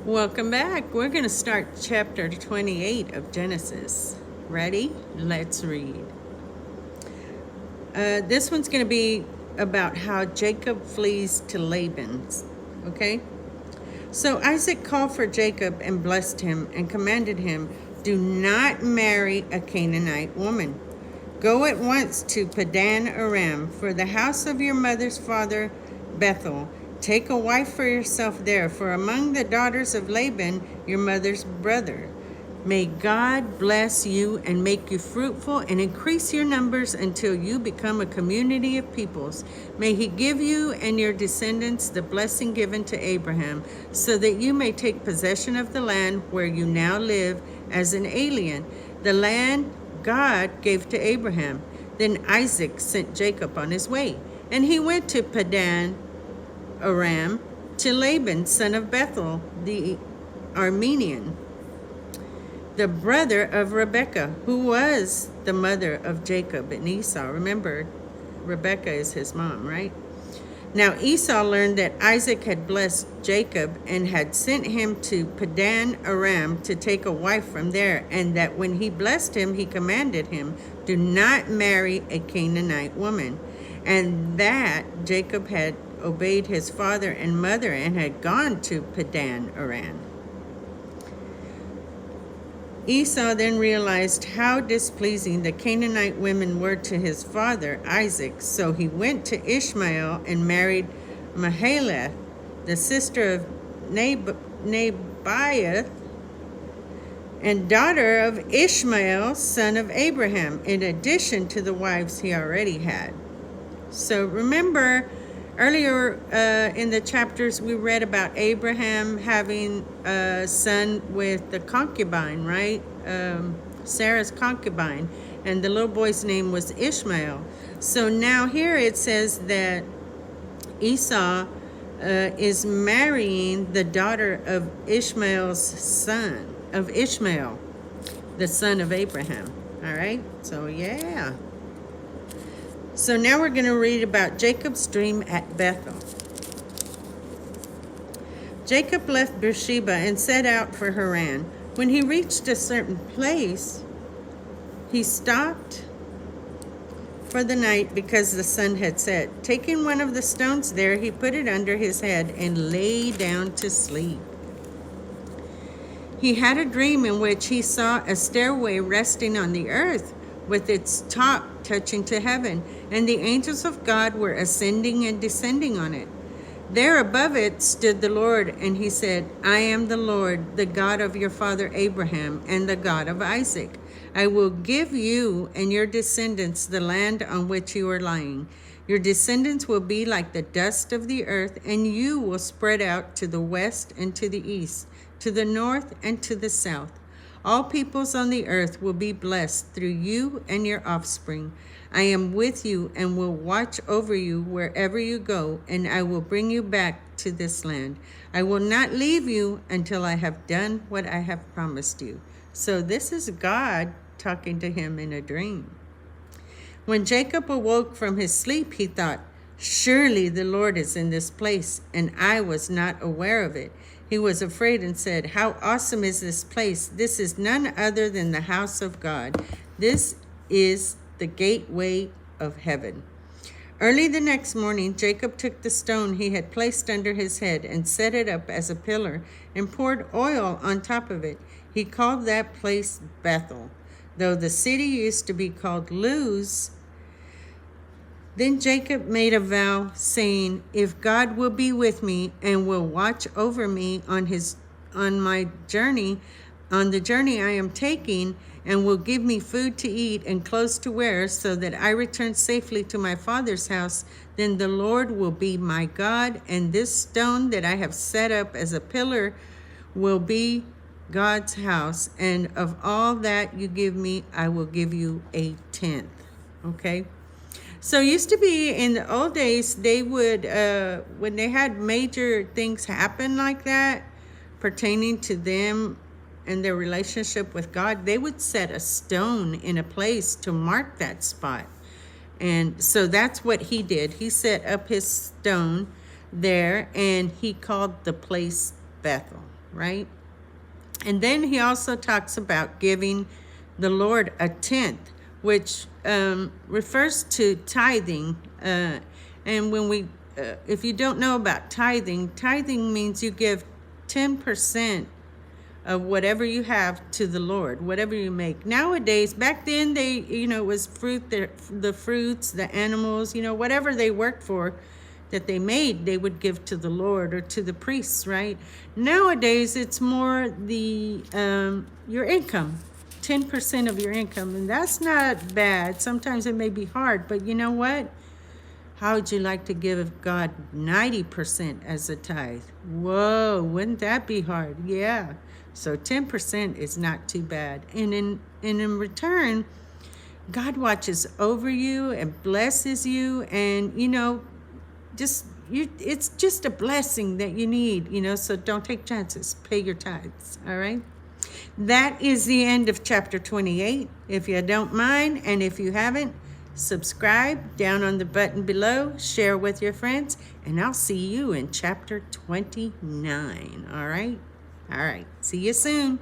Welcome back. We're going to start chapter 28 of Genesis. Ready? Let's read. This one's going to be about how Jacob flees to Laban's. Okay? So Isaac called for Jacob and blessed him and commanded him, "Do not marry a Canaanite woman. Go at once to Padan Aram, for the house of your mother's father Bethel. Take a wife for yourself there, for among the daughters of Laban, your mother's brother. May God bless you and make you fruitful and increase your numbers until you become a community of peoples. May he give you and your descendants the blessing given to Abraham, so that you may take possession of the land where you now live as an alien, the land God gave to Abraham." Then Isaac sent Jacob on his way, and he went to Padan Aram to Laban, son of Bethel, the Aramean, the brother of Rebekah, who was the mother of Jacob and Esau. Remember, Rebekah is his mom, right? Now Esau learned that Isaac had blessed Jacob and had sent him to Padan Aram to take a wife from there, and that when he blessed him, he commanded him, "Do not marry a Canaanite woman," and that Jacob had obeyed his father and mother and had gone to Padan Aram. Esau then realized how displeasing the Canaanite women were to his father Isaac, so he went to Ishmael and married Mahalath, the sister of Nebaioth, and daughter of Ishmael, son of Abraham, in addition to the wives he already had. So remember, earlier in the chapters, we read about Abraham having a son with the concubine, right? Sarah's concubine, and the little boy's name was Ishmael. So now here it says that Esau is marrying the daughter of Ishmael's son, of Ishmael, the son of Abraham. All right? So, yeah. So now we're going to read about Jacob's dream at Bethel. Jacob left Beersheba and set out for Haran. When he reached a certain place, he stopped for the night because the sun had set. Taking one of the stones there, he put it under his head and lay down to sleep. He had a dream in which he saw a stairway resting on the earth, with its top touching to heaven, and the angels of God were ascending and descending on it. There above it stood the Lord, and he said, "I am the Lord, the God of your father Abraham, and the God of Isaac. I will give you and your descendants the land on which you are lying. Your descendants will be like the dust of the earth, and you will spread out to the west and to the east, to the north and to the south. All peoples on the earth will be blessed through you and your offspring. I am with you and will watch over you wherever you go, and I will bring you back to this land. I will not leave you until I have done what I have promised you." So this is God talking to him in a dream. When Jacob awoke from his sleep, he thought, "Surely the Lord is in this place, and I was not aware of it." He was afraid and said, "How awesome is this place! This is none other than the house of God. This is the gateway of heaven." Early the next morning, Jacob took the stone he had placed under his head and set it up as a pillar and poured oil on top of it. He called that place Bethel, though the city used to be called Luz. Then Jacob made a vow, saying, "If God will be with me and will watch over me on the journey I am taking, and will give me food to eat and clothes to wear, so that I return safely to my father's house, then the Lord will be my God, and this stone that I have set up as a pillar will be God's house, and of all that you give me, I will give you a tenth." Okay? So it used to be in the old days, they would, when they had major things happen like that, pertaining to them and their relationship with God, they would set a stone in a place to mark that spot. And so that's what he did. He set up his stone there, and he called the place Bethel. right? And then he also talks about giving the Lord a tenth, which refers to tithing. And when if you don't know about tithing, tithing means you give 10% of whatever you have to the Lord, whatever you make. Nowadays, back then, it was fruit, the fruits, the animals, whatever they worked for that they made, they would give to the Lord or to the priests, right? Nowadays, it's more your income, 10% of your income, and that's not bad. Sometimes it may be hard, but you know what? How would you like to give God 90% as a tithe? Whoa, wouldn't that be hard? Yeah. So 10% is not too bad. And in return, God watches over you and blesses you, and it's just a blessing that you need, so don't take chances. Pay your tithes, all right? That is the end of chapter 28. If you don't mind, and if you haven't, subscribe down on the button below, share with your friends, and I'll see you in chapter 29. All right? See you soon.